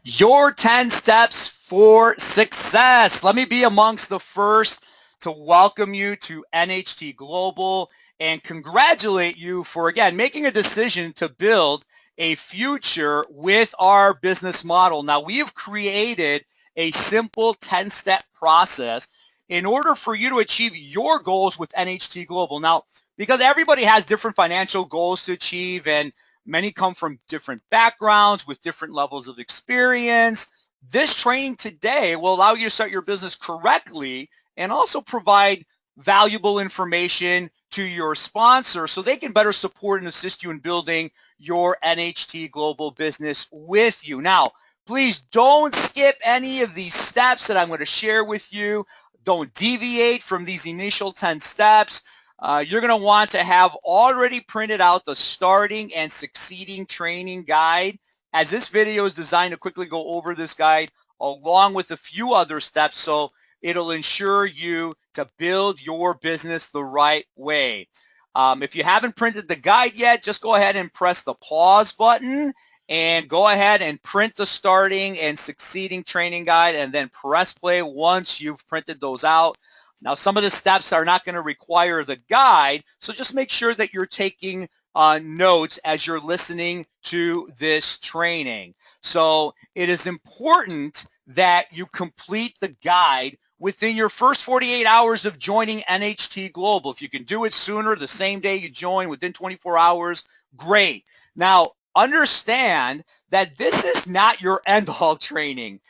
Your 10 steps for success. Let me be amongst the first to welcome you to NHT Global and congratulate you for, again, making a decision to build a future with our business model. Now, we have created a simple 10-step process in order for you to achieve your goals with NHT Global. Now, because everybody has different financial goals to achieve, and many come from different backgrounds with different levels of experience, this training today will allow you to start your business correctly and also provide valuable information to your sponsor so they can better support and assist you in building your NHT Global business with you. Now, please don't skip any of these steps that I'm going to share with you. Don't deviate from these initial 10 steps. You're going to want to have already printed out the starting and succeeding training guide, as this video is designed to quickly go over this guide along with a few other steps, so it'll ensure you to build your business the right way. If you haven't printed the guide yet, just go ahead and press the pause button and go ahead and print the starting and succeeding training guide and then press play once you've printed those out. Now, some of the steps are not going to require the guide, so just make sure that you're taking notes as you're listening to this training. So it is important that you complete the guide within your first 48 hours of joining NHT Global. If you can do it sooner, the same day you join, within 24 hours, great. Now, understand that this is not your end-all training.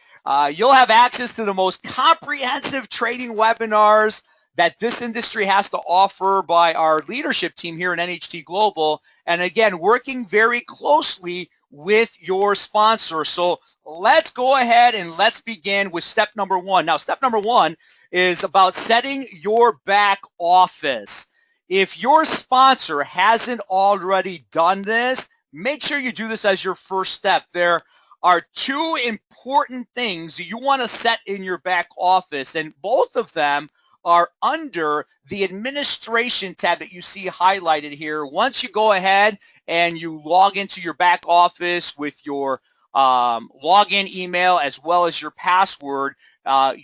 You'll have access to the most comprehensive training webinars that this industry has to offer by our leadership team here in NHT Global, and again, working very closely with your sponsor. So let's go ahead and let's begin with step number one. Now, step number one is about setting your back office. If your sponsor hasn't already done this, make sure you do this as your first step. There are two important things you want to set in your back office, and both of them are under the administration tab that you see highlighted here. Once you go ahead and you log into your back office with your login email as well as your password,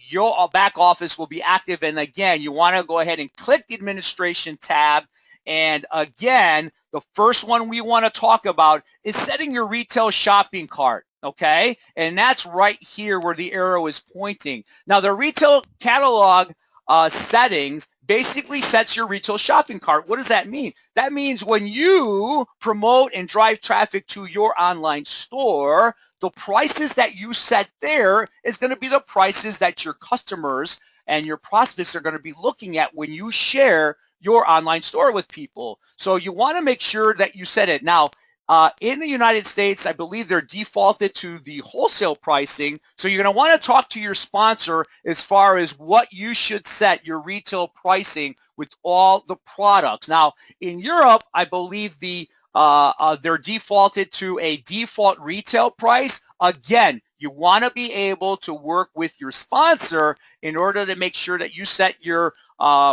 your back office will be active. And again, you want to go ahead and click the administration tab. And again, the first one we want to talk about is setting your retail shopping cart. Okay, and that's right here where the arrow is pointing. Now, the retail catalog settings basically sets your retail shopping cart. What does that mean? That means when you promote and drive traffic to your online store, the prices that you set there is going to be the prices that your customers and your prospects are going to be looking at when you share your online store with people. So you want to make sure that you set it. Now, in the United States, I believe they're defaulted to the wholesale pricing. So you're going to want to talk to your sponsor as far as what you should set your retail pricing with all the products. Now, in Europe, I believe they're defaulted to a default retail price. Again, you want to be able to work with your sponsor in order to make sure that you set your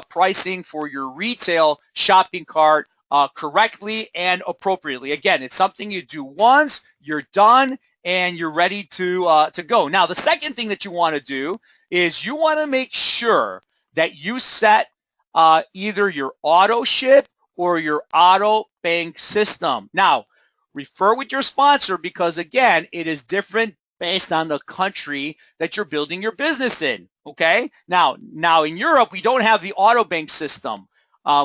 pricing for your retail shopping cart correctly and appropriately. Again, it's something you do once, you're done, and you're ready to go. Now, the second thing that you want to do is you want to make sure that you set either your auto ship or your auto bank system. Now, refer with your sponsor because, again, it is different based on the country that you're building your business in. Okay? Now in Europe, we don't have the auto bank system.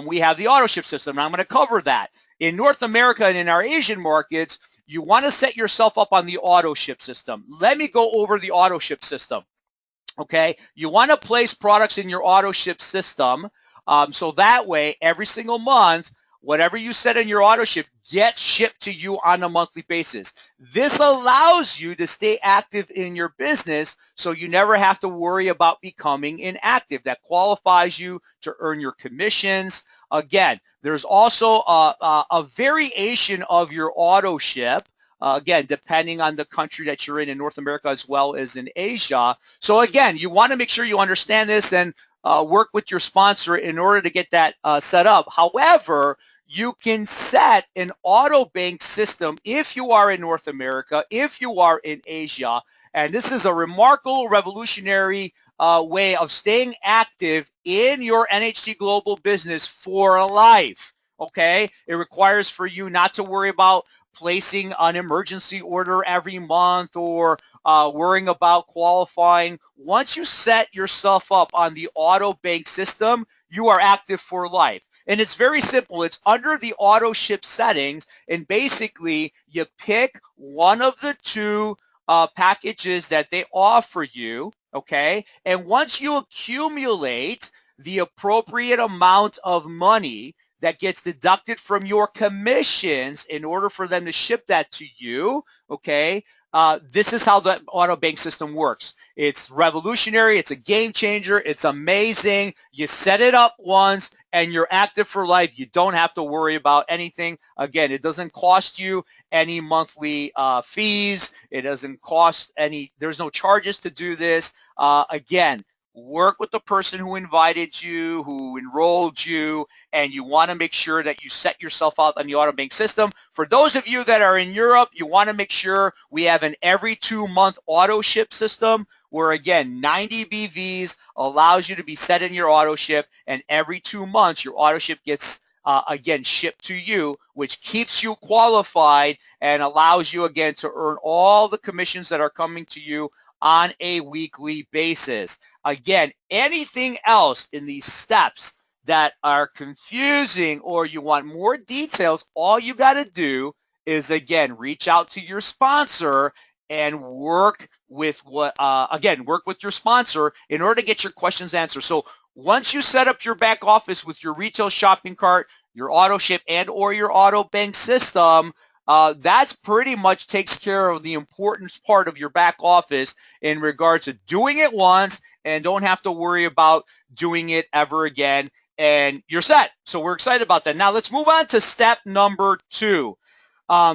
We have the auto ship system, and I'm going to cover that. In North America and in our Asian markets, you want to set yourself up on the auto ship system. Let me go over the auto ship system. Okay, you want to place products in your auto ship system so that way every single month, whatever you set in your auto ship gets shipped to you on a monthly basis. This allows you to stay active in your business so you never have to worry about becoming inactive. That qualifies you to earn your commissions. Again, there's also a variation of your auto ship. Again, depending on the country that you're in North America as well as in Asia. So again, you want to make sure you understand this and work with your sponsor in order to get that set up. However, you can set an auto bank system if you are in North America, if you are in Asia. And this is a remarkable, revolutionary way of staying active in your NHT Global business for life. Okay, it requires for you not to worry about placing an emergency order every month or worrying about qualifying. Once you set yourself up on the auto bank system, you are active for life. And it's very simple. It's under the auto ship settings, and basically you pick one of the two packages that they offer you, okay? And once you accumulate the appropriate amount of money that gets deducted from your commissions in order for them to ship that to you, okay? This is how the auto bank system works. It's revolutionary. It's a game changer. It's amazing. You set it up once and you're active for life. You don't have to worry about anything. Again, it doesn't cost you any monthly fees. It doesn't cost any, there's no charges to do this. Again, work with the person who invited you, who enrolled you, and you want to make sure that you set yourself up on the auto bank system. For those of you that are in Europe, you want to make sure we have an every 2-month auto ship system where, again, 90 BVs allows you to be set in your auto ship, and every 2 months your auto ship gets again shipped to you, which keeps you qualified and allows you again to earn all the commissions that are coming to you on a weekly basis. Again, anything else in these steps that are confusing or you want more details, all you got to do is, again, reach out to your sponsor and work with work with your sponsor in order to get your questions answered. So once you set up your back office with your retail shopping cart, your auto ship, and or your auto bank system, that's pretty much takes care of the important part of your back office in regards to doing it once and don't have to worry about doing it ever again, and you're set. So we're excited about that. Now let's move on to step number 2.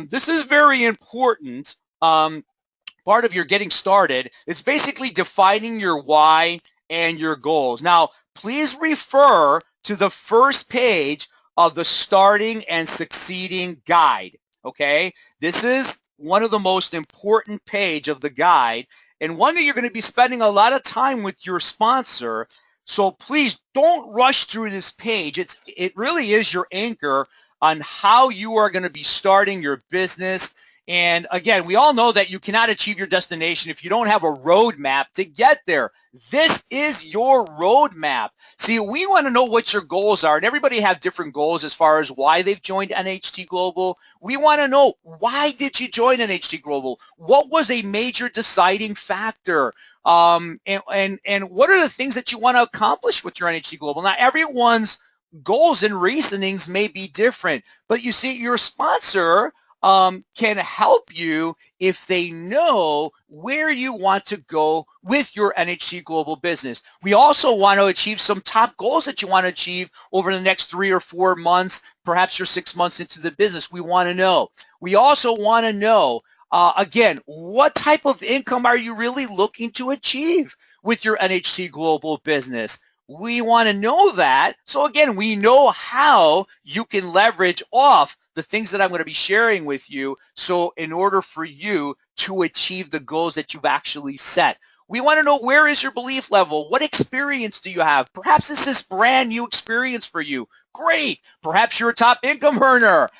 This is very important. Part of your getting started. It's basically defining your why and your goals. Now, please refer to the first page of the Starting and Succeeding Guide. Okay, this is one of the most important page of the guide, and one that you're going to be spending a lot of time with your sponsor. So please don't rush through this page. It really is your anchor on how you are going to be starting your business. And again, we all know that you cannot achieve your destination if you don't have a roadmap to get there. This is your roadmap. See, we want to know what your goals are, and everybody have different goals as far as why they've joined NHT Global. We want to know, why did you join NHT Global? What was a major deciding factor? And what are the things that you want to accomplish with your NHT Global? Now, everyone's goals and reasonings may be different, but you see, your sponsor can help you if they know where you want to go with your NHT Global business. We also want to achieve some top goals that you want to achieve over the next 3 or 4 months. Perhaps you're 6 months into the business. We want to know. We also want to know, again, what type of income are you really looking to achieve with your NHT Global business? We want to know that. So again, we know how you can leverage off the things that I'm going to be sharing with you. So in order for you to achieve the goals that you've actually set, we want to know, where is your belief level? What experience do you have? Perhaps this is brand new experience for you. Great. Perhaps you're a top income earner.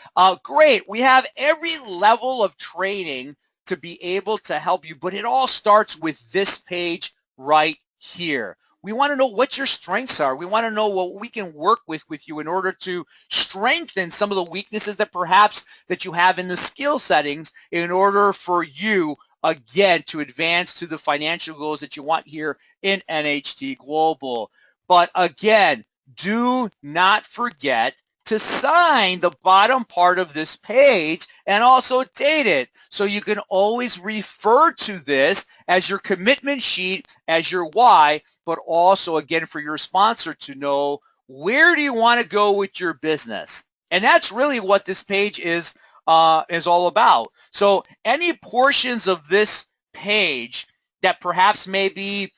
Great. We have every level of training to be able to help you, but it all starts with this page right here. We want to know what your strengths are. We want to know what we can work with you in order to strengthen some of the weaknesses that perhaps that you have in the skill settings in order for you, again, to advance to the financial goals that you want here in NHT Global. But again, do not forget to sign the bottom part of this page and also date it. So you can always refer to this as your commitment sheet, as your why, but also, again, for your sponsor to know, where do you want to go with your business? And that's really what this page is all about. So any portions of this page that perhaps maybe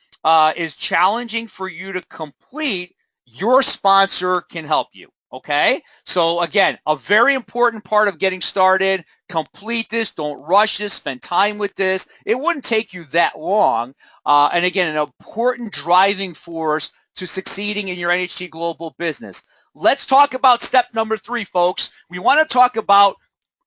is challenging for you to complete, your sponsor can help you. Okay, so again, a very important part of getting started. Complete this, don't rush this, spend time with this. It wouldn't take you that long. And again, an important driving force to succeeding in your NHT Global business. Let's talk about step number 3, folks. We want to talk about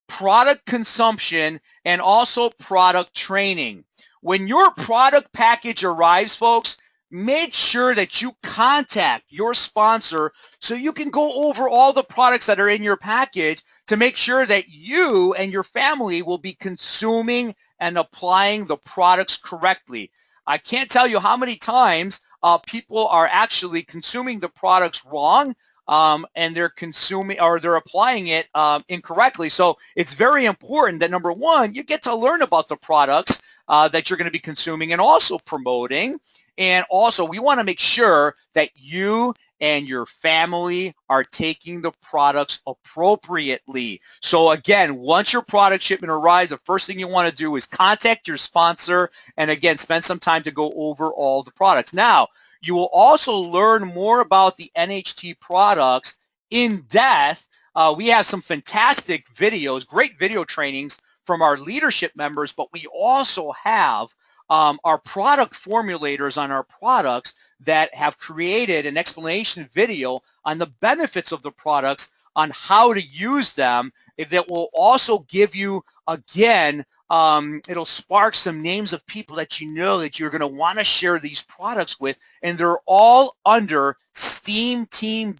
product consumption and also product training. When your product package arrives, folks, make sure that you contact your sponsor so you can go over all the products that are in your package to make sure that you and your family will be consuming and applying the products correctly. I can't tell you how many times people are actually consuming the products wrong, and they're consuming or they're applying it incorrectly. So it's very important that, number one, you get to learn about the products that you're going to be consuming and also promoting. And also, we want to make sure that you and your family are taking the products appropriately. So again, once your product shipment arrives, the first thing you want to do is contact your sponsor and again, spend some time to go over all the products. Now, you will also learn more about the NHT products in depth. We have some fantastic videos, great video trainings from our leadership members, but we also have our product formulators on our products that have created an explanation video on the benefits of the products, on how to use them, that will also give you, again, it'll spark some names of people that you know that you're going to want to share these products with, and they're all under steamteam.ca,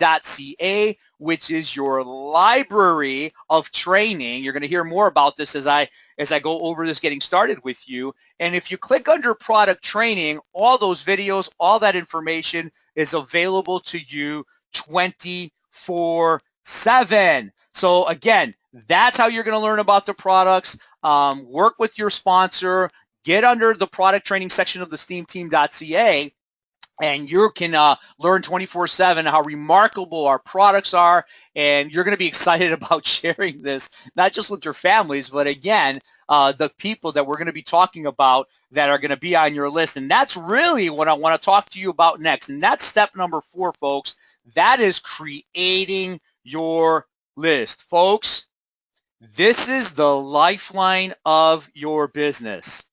which is your library of training. You're going to hear more about this as I go over this getting started with you. And if you click under product training, all those videos, all that information is available to you 24/7. So again, that's how you're going to learn about the products. Work with your sponsor, get under the product training section of the steamteam.ca, and you can learn 24/7 how remarkable our products are, and you're going to be excited about sharing this, not just with your families, but again, the people that we're going to be talking about that are going to be on your list. And that's really what I want to talk to you about next, and that's step number 4, folks. That is creating your list. Folks, this is the lifeline of your business.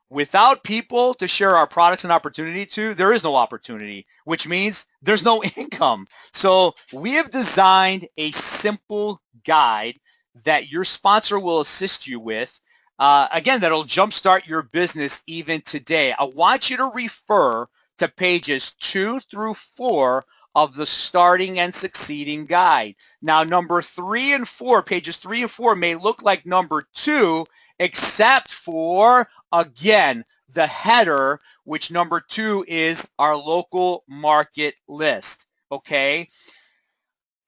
Without people to share our products and opportunity to, there is no opportunity, which means there's no income. So we have designed a simple guide that your sponsor will assist you with. Again, that'll jumpstart your business even today. I want you to refer to pages 2 through 4 of the Starting and Succeeding Guide. Now, number 3 and 4, pages 3 and 4 may look like number 2, except for, again, the header, which number 2 is our local market list, okay?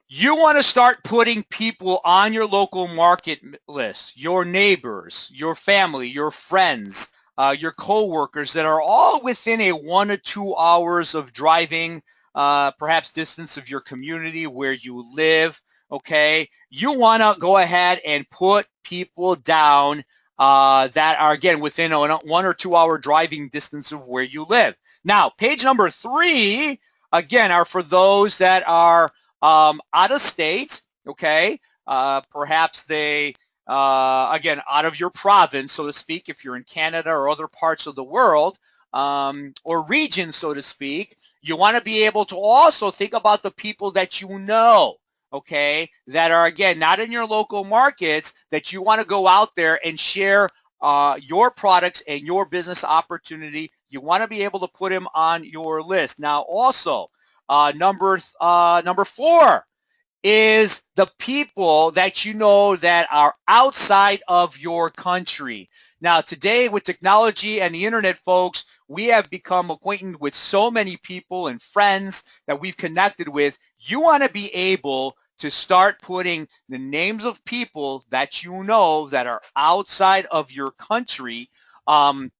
You want to start putting people on your local market list, your neighbors, your family, your friends, your coworkers that are all within a 1 to 2 hours of driving, perhaps distance of your community where you live, okay? You want to go ahead and put people down that are, again, within a 1 or 2 hour driving distance of where you live. Now, page number 3, again, are for those that are out of state, okay? Perhaps they, again, out of your province, so to speak, if you're in Canada or other parts of the world, or region, so to speak. You want to be able to also think about the people that you know, okay, that are, again, not in your local markets, that you want to go out there and share your products and your business opportunity. You want to be able to put them on your list. Now, also, number 4 is the people that you know that are outside of your country. Now, today with technology and the internet, folks, we have become acquainted with so many people and friends that we've connected with. You want to be able to start putting the names of people that you know that are outside of your country on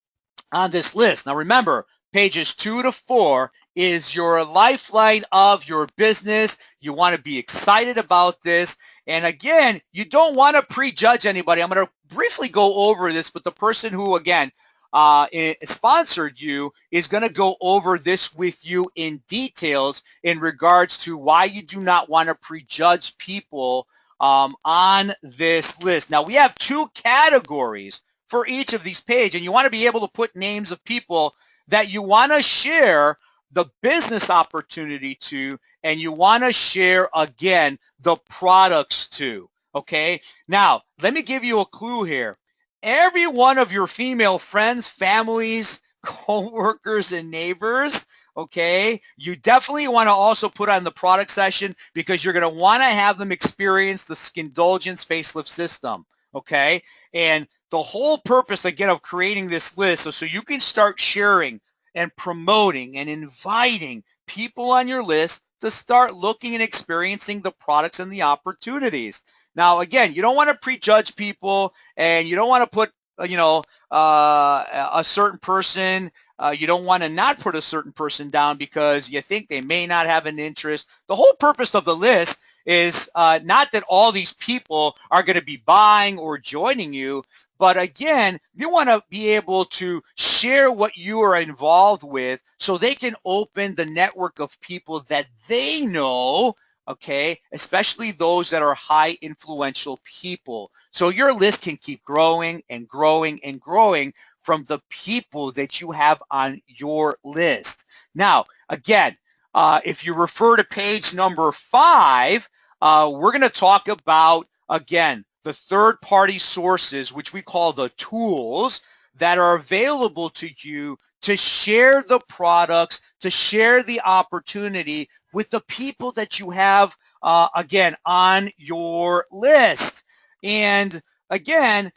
this list. Now, remember, pages 2 to 4 is your lifeline of your business. You want to be excited about this. And again, you don't want to prejudge anybody. I'm going to briefly go over this, but the person who, again, sponsored you is going to go over this with you in details in regards to why you do not want to prejudge people on this list. Now, we have 2 categories for each of these pages, and you want to be able to put names of people that you want to share the business opportunity to, and you want to share, again, the products to. Okay? Now, let me give you a clue here. Every one of your female friends, families, co-workers, and neighbors, okay, you definitely want to also put on the product session because you're going to want to have them experience the Skindulgence facelift system. Okay, and the whole purpose, again, of creating this list so you can start sharing and promoting and inviting people on your list to start looking and experiencing the products and the opportunities. Now, again, you don't want to prejudge people, and you don't want to put, a certain person. You don't want to not put a certain person down because you think they may not have an interest. The whole purpose of the list is not that all these people are going to be buying or joining you, but again, you want to be able to share what you are involved with so they can open the network of people that they know, okay, especially those that are high influential people. So your list can keep growing and growing and growing from the people that you have on your list. Now, again, if you refer to page number 5, we're going to talk about, again, the third-party sources, which we call the tools that are available to you to share the products, to share the opportunity with the people that you have, again, on your list. And again,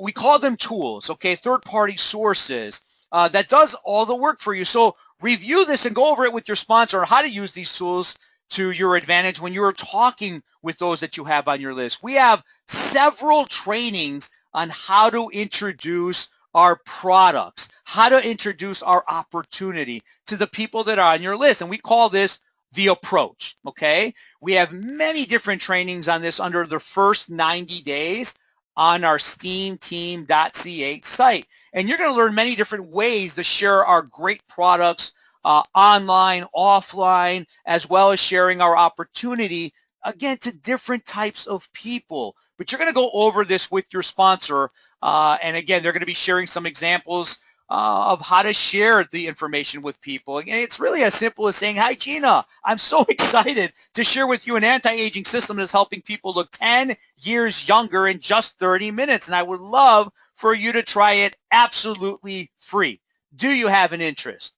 we call them tools, okay, third-party sources. That does all the work for you. So review this and go over it with your sponsor on how to use these tools to your advantage when you're talking with those that you have on your list. We have several trainings on how to introduce our products, how to introduce our opportunity to the people that are on your list. And we call this the approach, okay? We have many different trainings on this under the first 90 days on our steamteam.ca site. And you're going to learn many different ways to share our great products online, offline, as well as sharing our opportunity, again, to different types of people. But you're going to go over this with your sponsor. And again, they're going to be sharing some examples of how to share the information with people. And it's really as simple as saying, hi, Gina, I'm so excited to share with you an anti-aging system that's helping people look 10 years younger in just 30 minutes. And I would love for you to try it absolutely free. Do you have an interest?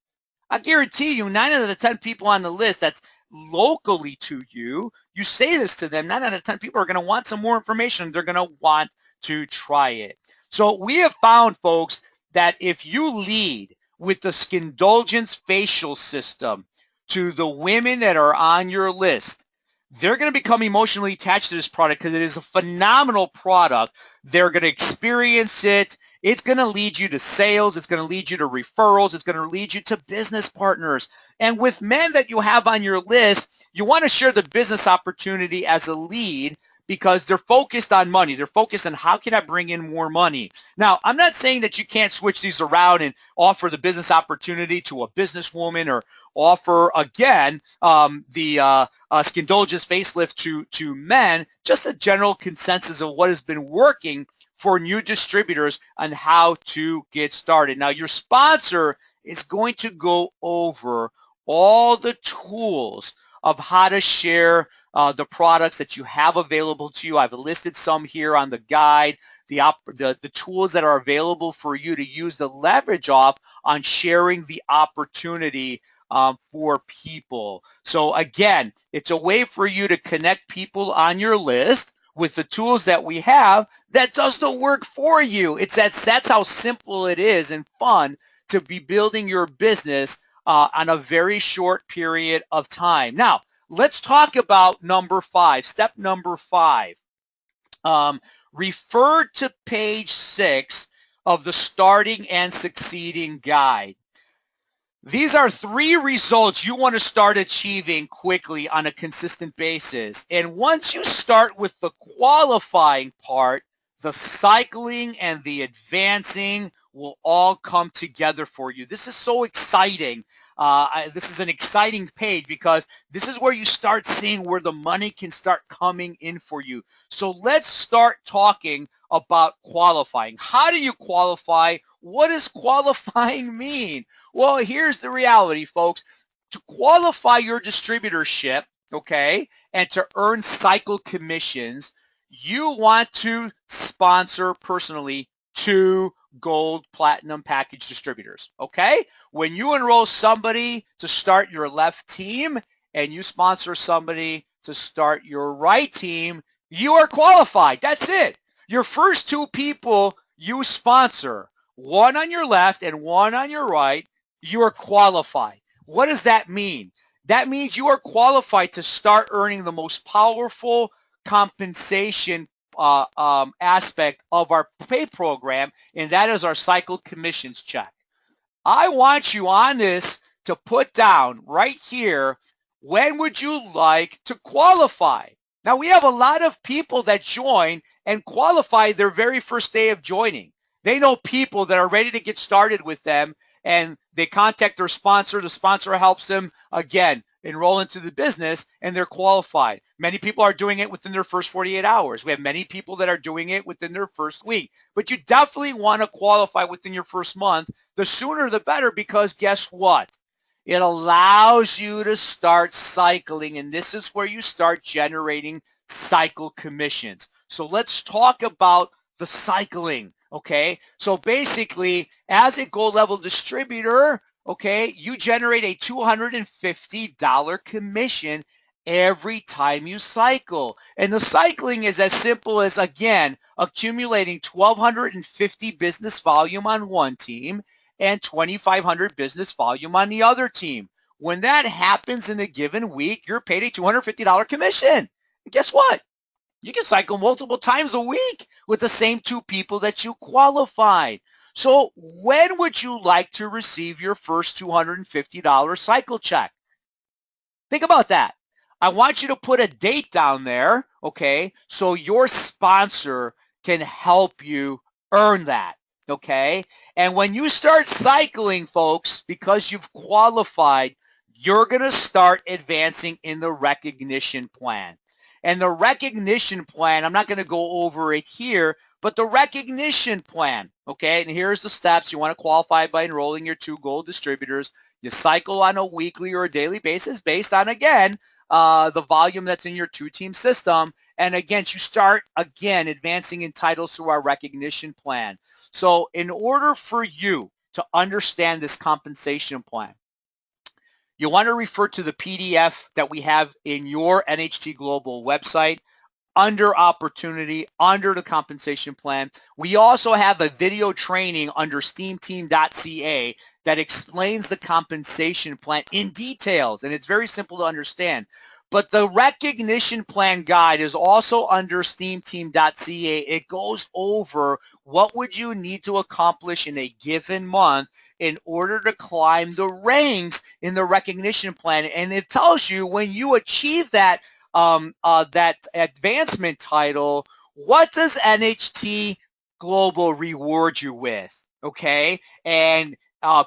I guarantee you 9 out of the 10 people on the list that's locally to you, you say this to them, 9 out of 10 people are going to want some more information. They're going to want to try it. So we have found, folks, that if you lead with the Skindulgence facial system to the women that are on your list, they're going to become emotionally attached to this product because it is a phenomenal product. They're going to experience it. It's going to lead you to sales. It's going to lead you to referrals. It's going to lead you to business partners. And with men that you have on your list, you want to share the business opportunity as a lead because they're focused on money. They're focused on how can I bring in more money. Now, I'm not saying that you can't switch these around and offer the business opportunity to a businesswoman or offer, again, the Skindulgence facelift to men, just a general consensus of what has been working for new distributors on how to get started. Now, your sponsor is going to go over all the tools of how to share the products that you have available to you. I've listed some here on the guide, the tools that are available for you to use the leverage off on sharing the opportunity for people. So again, it's a way for you to connect people on your list with the tools that we have that does the work for you. That's how simple it is and fun to be building your business on a very short period of time. Now, let's talk about number 5, step number 5. Refer to page 6 of the Starting and Succeeding Guide. These are 3 results you want to start achieving quickly on a consistent basis. And once you start with the qualifying part, the cycling and the advancing will all come together for you. This is so exciting. This is an exciting page because this is where you start seeing where the money can start coming in for you. So let's start talking about qualifying. How do you qualify? What does qualifying mean? Well, here's the reality, folks. To qualify your distributorship, okay, and to earn cycle commissions, you want to sponsor personally 2 gold platinum package distributors, okay? When you enroll somebody to start your left team and you sponsor somebody to start your right team, you are qualified. That's it. Your first 2 people you sponsor, one on your left and one on your right, you are qualified. What does that mean? That means you are qualified to start earning the most powerful compensation aspect of our pay program, and that is our cycle commissions check. I want you on this to put down right here, when would you like to qualify? Now, we have a lot of people that join and qualify their very first day of joining. They know people that are ready to get started with them, and they contact their sponsor. The sponsor helps them, again, enroll into the business, and they're qualified. Many people are doing it within their first 48 hours. We have many people that are doing it within their first week. But you definitely want to qualify within your first month. The sooner the better, because guess what? It allows you to start cycling, and this is where you start generating cycle commissions. So let's talk about the cycling, okay? So basically, as a gold level distributor, okay, you generate a $250 commission every time you cycle. And the cycling is as simple as, again, accumulating 1,250 business volume on one team and 2,500 business volume on the other team. When that happens in a given week, you're paid a $250 commission. And guess what? You can cycle multiple times a week with the same 2 people that you qualified. So when would you like to receive your first $250 cycle check? Think about that. I want you to put a date down there, okay, so your sponsor can help you earn that, okay? And when you start cycling, folks, because you've qualified, you're going to start advancing in the recognition plan. And the recognition plan, I'm not going to go over it here, but the recognition plan, okay, and here's the steps. You want to qualify by enrolling your 2 gold distributors. You cycle on a weekly or a daily basis based on, again, the volume that's in your 2-team system. And again, you start, again, advancing in titles through our recognition plan. So in order for you to understand this compensation plan, you want to refer to the PDF that we have in your NHT Global website under opportunity, under the compensation plan. We also have a video training under steamteam.ca that explains the compensation plan in details, and it's very simple to understand. But the recognition plan guide is also under steamteam.ca. It goes over what would you need to accomplish in a given month in order to climb the ranks in the recognition plan. And it tells you when you achieve that that advancement title, what does NHT Global reward you with? Okay, and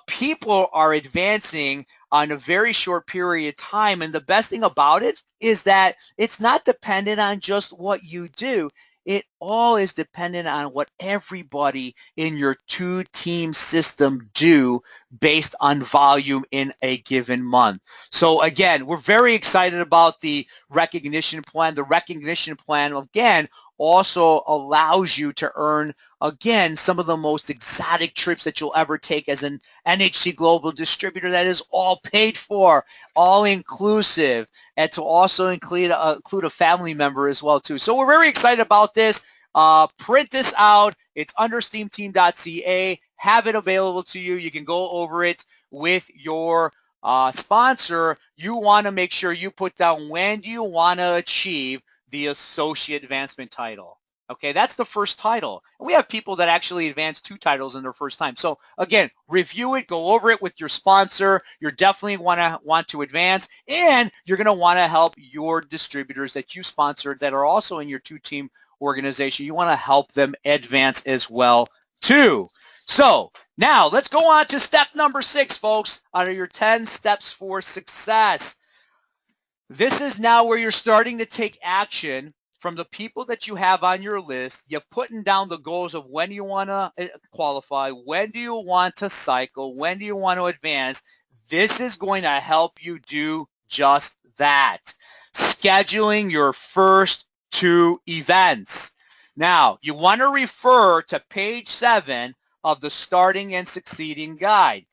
people are advancing on a very short period of time, and the best thing about it is that it's not dependent on just what you do. It all is dependent on what everybody in your 2-team system do based on volume in a given month. So again, we're very excited about the recognition plan. The recognition plan, again, also allows you to earn, again, some of the most exotic trips that you'll ever take as an NHT Global distributor. That is all paid for, all inclusive, and to also include a family member as well too. So we're very excited about this. Print this out. It's under steamteam.ca. Have it available to you. You can go over it with your sponsor. You want to make sure you put down when do you want to achieve the associate advancement title. Okay, that's the first title. And we have people that actually advance 2 titles in their first time. So again, review it, go over it with your sponsor. You're definitely want to advance, and you're going to want to help your distributors that you sponsored that are also in your 2-team organization. You want to help them advance as well too. So now let's go on to step number 6, folks, out of your 10 steps for success. This is now where you're starting to take action from the people that you have on your list. You've putting down the goals of when you want to qualify, when do you want to cycle, when do you want to advance. This is going to help you do just that. Scheduling your first 2 events. Now, you want to refer to page 7 of the Starting and Succeeding Guide.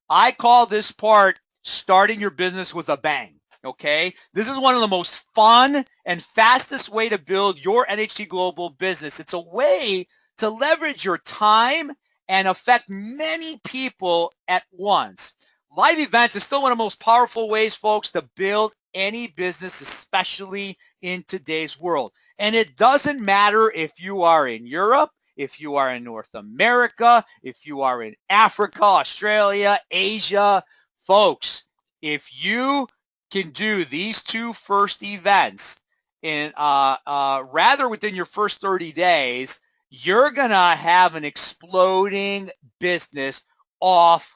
I call this part starting your business with a bang. Okay, this is one of the most fun and fastest way to build your NHT Global business. It's a way to leverage your time and affect many people at once. Live events is still one of the most powerful ways, folks, to build any business, especially in today's world. And it doesn't matter if you are in Europe, if you are in North America, if you are in Africa, Australia, Asia. Folks, if you can do these 2 first events in rather within your first 30 days, you're going to have an exploding business off.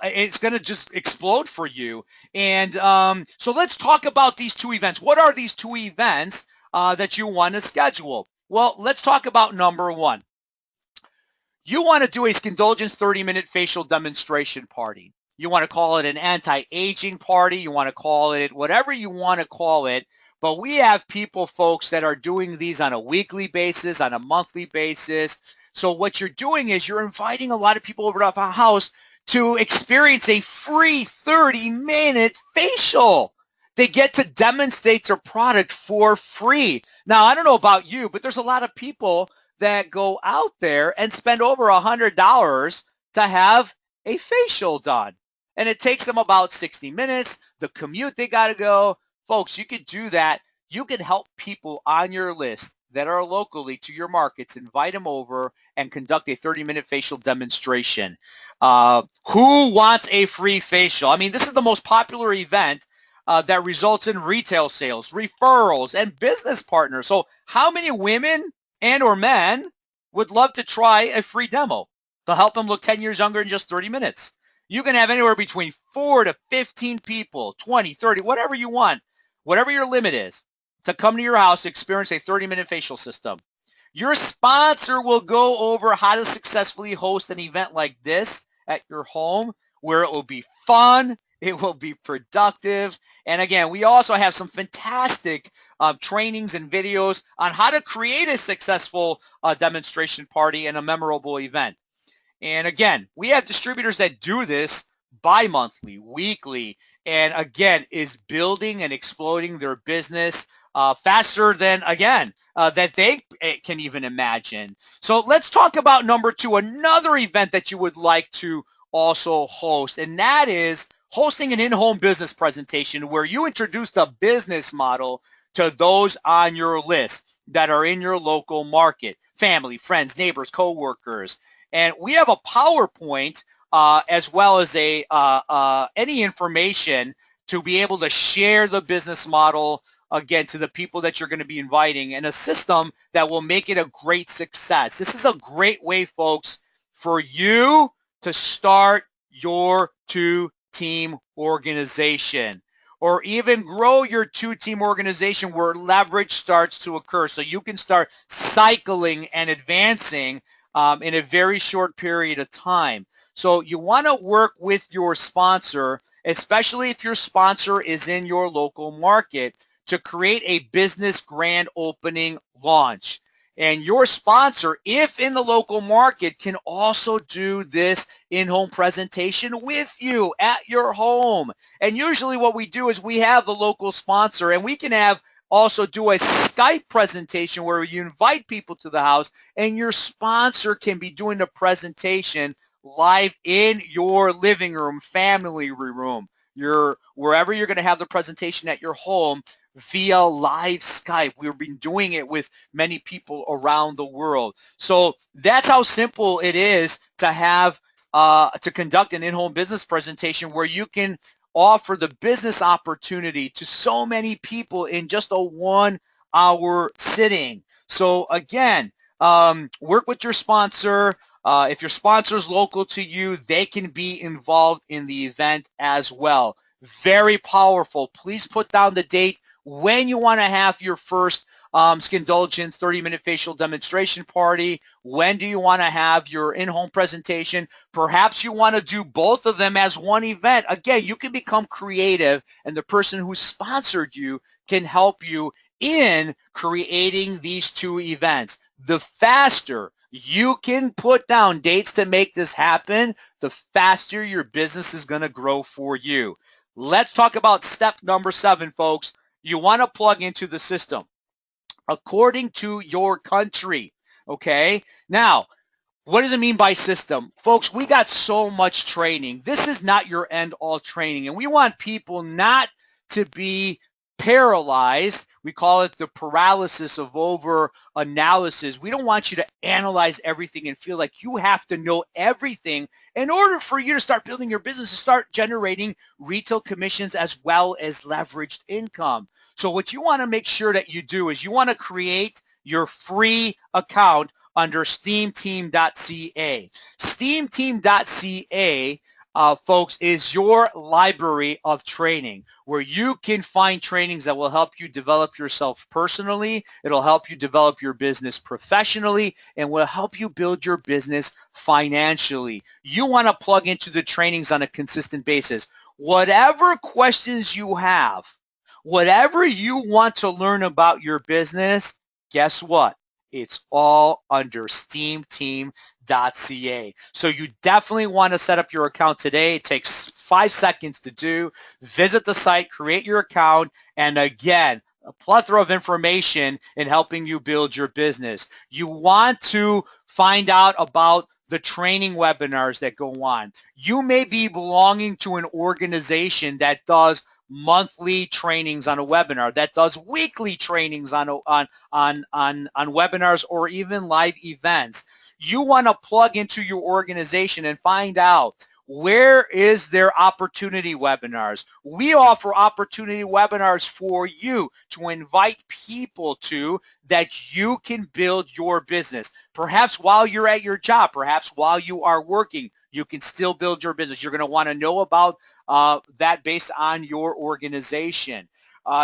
It's going to just explode for you. And so let's talk about these 2 events. What are these 2 events that you want to schedule? Well, let's talk about number 1. You want to do a Skindulgence 30-minute facial demonstration party. You want to call it an anti-aging party. You want to call it whatever you want to call it. But we have people, folks, that are doing these on a weekly basis, on a monthly basis. So what you're doing is you're inviting a lot of people over to our house to experience a free 30-minute facial. They get to demonstrate their product for free. Now, I don't know about you, but there's a lot of people that go out there and spend over $100 to have a facial done. And it takes them about 60 minutes. The commute they got to go. Folks, you could do that. You can help people on your list that are locally to your markets, invite them over and conduct a 30-minute facial demonstration. Who wants a free facial? I mean, this is the most popular event that results in retail sales, referrals, and business partners. So how many women and or men would love to try a free demo to help them look 10 years younger in just 30 minutes? You can have anywhere between 4 to 15 people, 20, 30, whatever you want, whatever your limit is, to come to your house to experience a 30-minute facial system. Your sponsor will go over how to successfully host an event like this at your home, where it will be fun, it will be productive. And again, we also have some fantastic trainings and videos on how to create a successful demonstration party and a memorable event. And again, we have distributors that do this bi-monthly, weekly, and again, is building and exploding their business faster than, again, that they can even imagine. So let's talk about number 2, another event that you would like to also host, and that is hosting an in-home business presentation where you introduce the business model to those on your list that are in your local market, family, friends, neighbors, coworkers. And we have a PowerPoint as well as any information to be able to share the business model, again, to the people that you're going to be inviting, and a system that will make it a great success. This is a great way, folks, for you to start your 2-team organization, or even grow your 2-team organization where leverage starts to occur, so you can start cycling and advancing in a very short period of time. So you want to work with your sponsor, especially if your sponsor is in your local market, to create a business grand opening launch. And your sponsor, if in the local market, can also do this in-home presentation with you at your home. And usually what we do is we have the local sponsor, and we can have also do a Skype presentation where you invite people to the house, and your sponsor can be doing the presentation live in your living room, family room, wherever you're going to have the presentation at your home via live Skype. We've been doing it with many people around the world. So that's how simple it is to have to conduct an in-home business presentation where you can offer the business opportunity to so many people in just a 1-hour sitting. So again, work with your sponsor. If your sponsor is local to you, they can be involved in the event as well. Very powerful. Please put down the date when you want to have your first Skindulgence 30-minute facial demonstration party. When do you want to have your in-home presentation? Perhaps you want to do both of them as one event. Again, you can become creative, and the person who sponsored you can help you in creating these two events. The faster you can put down dates to make this happen, the faster your business is going to grow for you. Let's talk about step number 7, folks. You want to plug into the system according to your country. Okay. Now, what does it mean by system? Folks, we got so much training. This is not your end all training. And we want people not to be paralyzed. We call it the paralysis of over analysis. We don't want you to analyze everything and feel like you have to know everything in order for you to start building your business and start generating retail commissions as well as leveraged income. So what you want to make sure that you do is you want to create your free account under steamteam.ca. Steamteam.ca, folks, is your library of training where you can find trainings that will help you develop yourself personally. It'll help you develop your business professionally and will help you build your business financially. You want to plug into the trainings on a consistent basis. Whatever questions you have, whatever you want to learn about your business, guess what? It's all under steamteam.ca. So you definitely want to set up your account today. It takes 5 seconds to do. Visit the site, create your account, and again, a plethora of information in helping you build your business. You want to find out about the training webinars that go on. You may be belonging to an organization that does monthly trainings on a webinar, that does weekly trainings on webinars or even live events. You want to plug into your organization and find out where is their opportunity webinars. We offer opportunity webinars for you to invite people to that you can build your business. Perhaps while you're at your job, perhaps while you are working, you can still build your business. You're going to want to know about that based on your organization.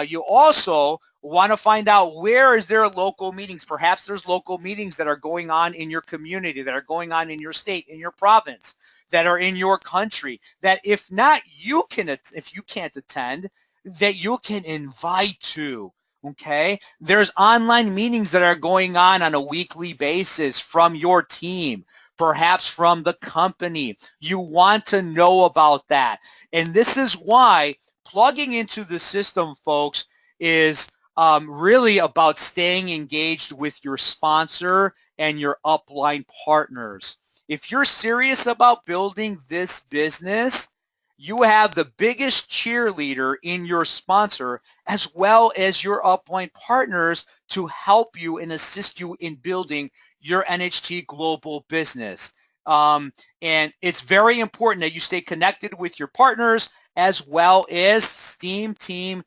You also want to find out where is there local meetings. Perhaps there's local meetings that are going on in your community, that are going on in your state, in your province, that are in your country, that if not, if you can't attend, that you can invite to. Okay, there's online meetings that are going on a weekly basis from your team, perhaps from the company. You want to know about that. And this is why plugging into the system, folks, is really about staying engaged with your sponsor and your upline partners. If you're serious about building this business, you have the biggest cheerleader in your sponsor as well as your upline partners to help you and assist you in building your NHT Global business. And it's very important that you stay connected with your partners as well as steamteam.ca.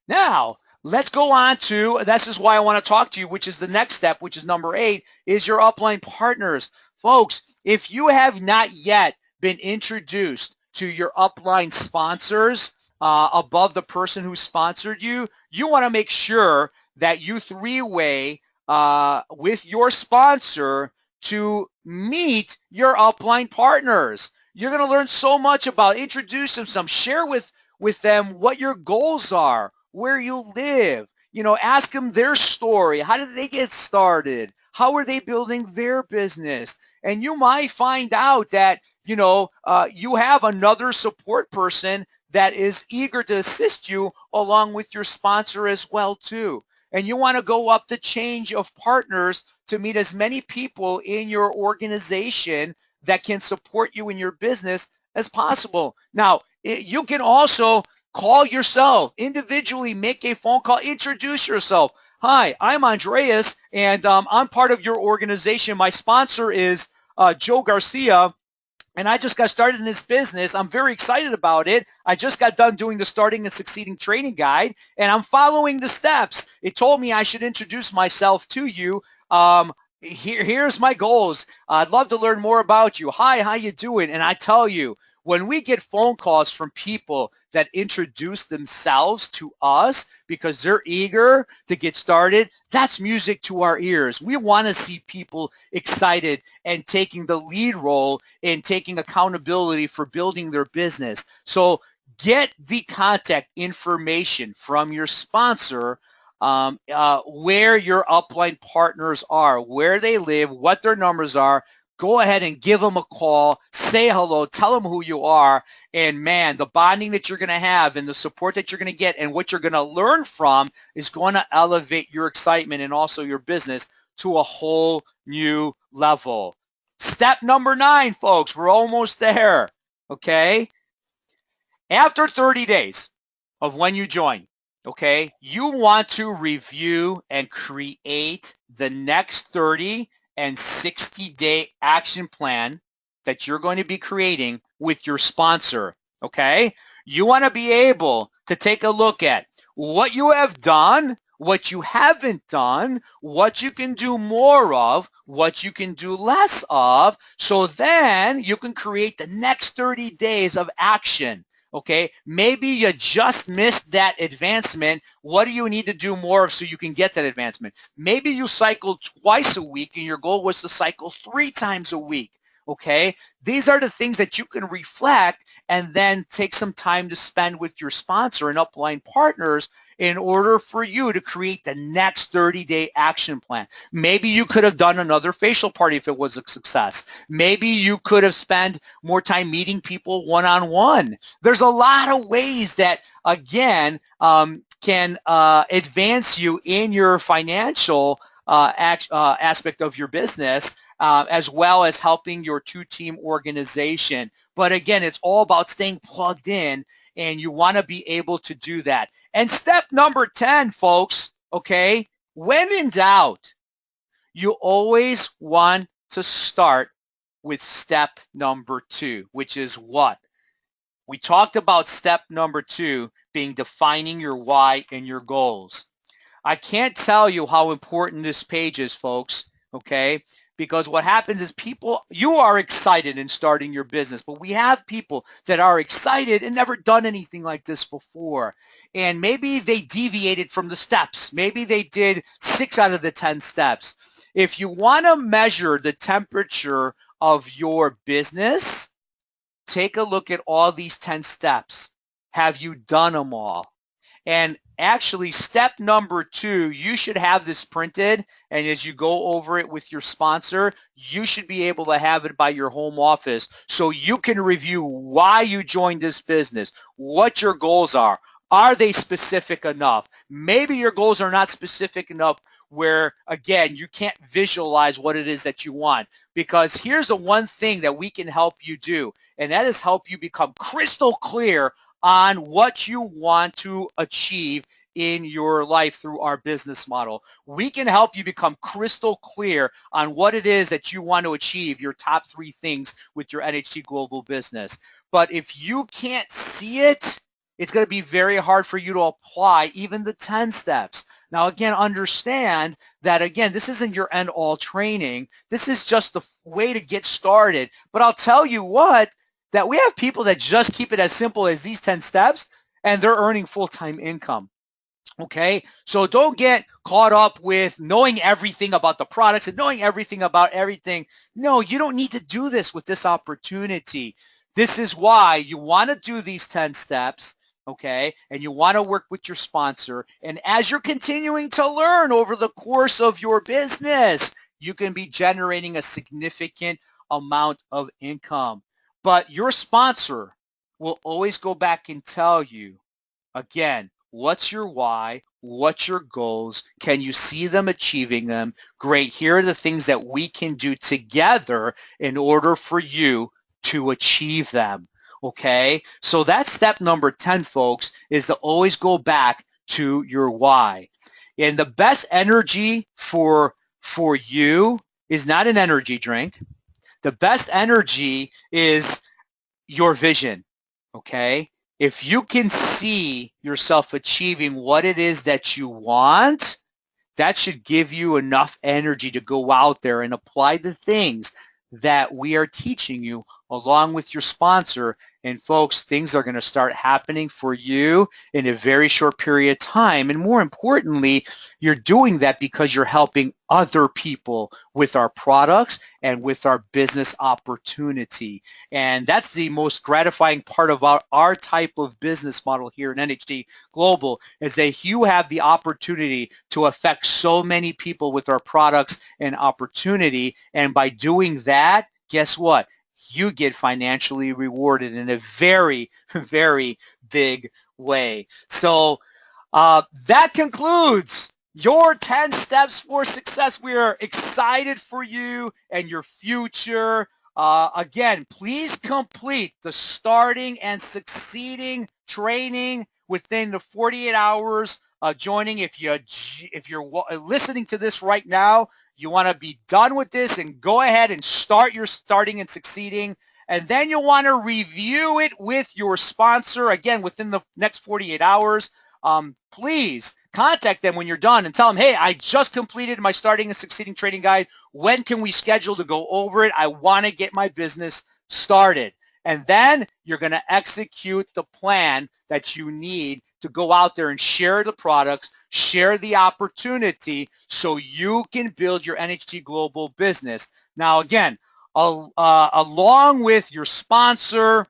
Now, let's go on to, this is why I want to talk to you, which is the next step, which is number 8, is your upline partners. Folks, if you have not yet been introduced to your upline sponsors above the person who sponsored you, you want to make sure that you three-way with your sponsor to meet your upline partners. You're going to learn so much about, introduce them, share with them what your goals are, where you live, ask them their story. How did they get started? How are they building their business? And you might find out that, you have another support person that is eager to assist you along with your sponsor as well, too. And you want to go up the chain of partners to meet as many people in your organization that can support you in your business as possible. Now, you can also call yourself individually, make a phone call, introduce yourself. Hi, I'm Andreas, and I'm part of your organization. My sponsor is Joe Garcia, and I just got started in this business. I'm very excited about it. I just got done doing the Starting and Succeeding Training Guide, and I'm following the steps. It told me I should introduce myself to you. Here's my goals. I'd love to learn more about you. Hi, how you doing? And I tell you, when we get phone calls from people that introduce themselves to us because they're eager to get started, that's music to our ears. We want to see people excited and taking the lead role and taking accountability for building their business. So get the contact information from your sponsor, where your upline partners are, where they live, what their numbers are. Go ahead and give them a call, say hello, tell them who you are, and man, the bonding that you're going to have and the support that you're going to get and what you're going to learn from is going to elevate your excitement and also your business to a whole new level. Step number 9, folks, we're almost there, okay? After 30 days of when you join, okay, you want to review and create the next 30 and 60-day action plan that you're going to be creating with your sponsor, okay? You want to be able to take a look at what you have done, what you haven't done, what you can do more of, what you can do less of, so then you can create the next 30 days of action. Okay, maybe you just missed that advancement. What do you need to do more of so you can get that advancement? Maybe you cycled twice a week and your goal was to cycle 3 times a week. Okay, these are the things that you can reflect and then take some time to spend with your sponsor and upline partners in order for you to create the next 30-day action plan. Maybe you could have done another facial party if it was a success. Maybe you could have spent more time meeting people one-on-one. There's a lot of ways that, again, can advance you in your financial aspect of your business, as well as helping your 2-team organization. But again, it's all about staying plugged in, and you want to be able to do that. And step number 10, folks, okay, when in doubt, you always want to start with step number 2, which is what? We talked about step number 2 being defining your why and your goals. I can't tell you how important this page is, folks, okay? Because what happens is you are excited in starting your business, but we have people that are excited and never done anything like this before. And maybe they deviated from the steps. Maybe they did 6 out of the 10 steps. If you want to measure the temperature of your business, take a look at all these 10 steps. Have you done them all? And actually, step number 2, you should have this printed, and as you go over it with your sponsor, you should be able to have it by your home office so you can review why you joined this business, what your goals are. Are they specific enough? Maybe your goals are not specific enough where, again, you can't visualize what it is that you want. Because here's the one thing that we can help you do, and that is help you become crystal clear on what you want to achieve in your life through our business model. We can help you become crystal clear on what it is that you want to achieve, your top 3 things with your NHT Global business. But if you can't see it, it's going to be very hard for you to apply even the 10 steps. Now, again, understand that, again, this isn't your end-all training. This is just the way to get started. But I'll tell you what, that we have people that just keep it as simple as these 10 steps, and they're earning full-time income. Okay, so don't get caught up with knowing everything about the products and knowing everything about everything. No, you don't need to do this with this opportunity. This is why you want to do these 10 steps, okay, and you want to work with your sponsor. And as you're continuing to learn over the course of your business, you can be generating a significant amount of income. But your sponsor will always go back and tell you, again, what's your why? What's your goals? Can you see them achieving them? Great. Here are the things that we can do together in order for you to achieve them. Okay? So that's step number 10, folks, is to always go back to your why. And the best energy for you is not an energy drink. The best energy is your vision. Okay? If you can see yourself achieving what it is that you want, that should give you enough energy to go out there and apply the things that we are teaching you along with your sponsor. And folks, things are going to start happening for you in a very short period of time. And more importantly, you're doing that because you're helping other people with our products and with our business opportunity. And that's the most gratifying part of our type of business model here in NHT Global, is that you have the opportunity to affect so many people with our products and opportunity. And by doing that, guess what? You get financially rewarded in a very, very big way. So that concludes your 10 steps for success. We are excited for you and your future. Again, please complete the starting and succeeding training within the 48 hours joining. If you're listening to this right now, you want to be done with this and go ahead and start your starting and succeeding. And then you'll want to review it with your sponsor, again, within the next 48 hours. Please contact them when you're done and tell them, hey, I just completed my starting and succeeding training guide. When can we schedule to go over it? I want to get my business started. And then you're going to execute the plan that you need to go out there and share the products, share the opportunity so you can build your NHT Global business. Now, again, along with your sponsor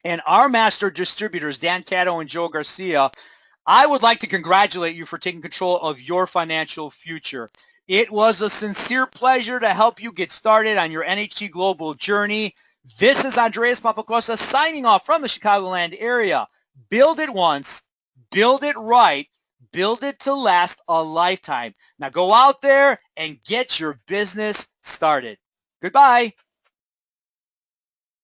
and our master distributors, Dan Cato and Joe Garcia, I would like to congratulate you for taking control of your financial future. It was a sincere pleasure to help you get started on your NHT Global journey. This is Andreas Papacosta signing off from the Chicagoland area. Build it once, build it right, build it to last a lifetime. Now go out there and get your business started. Goodbye.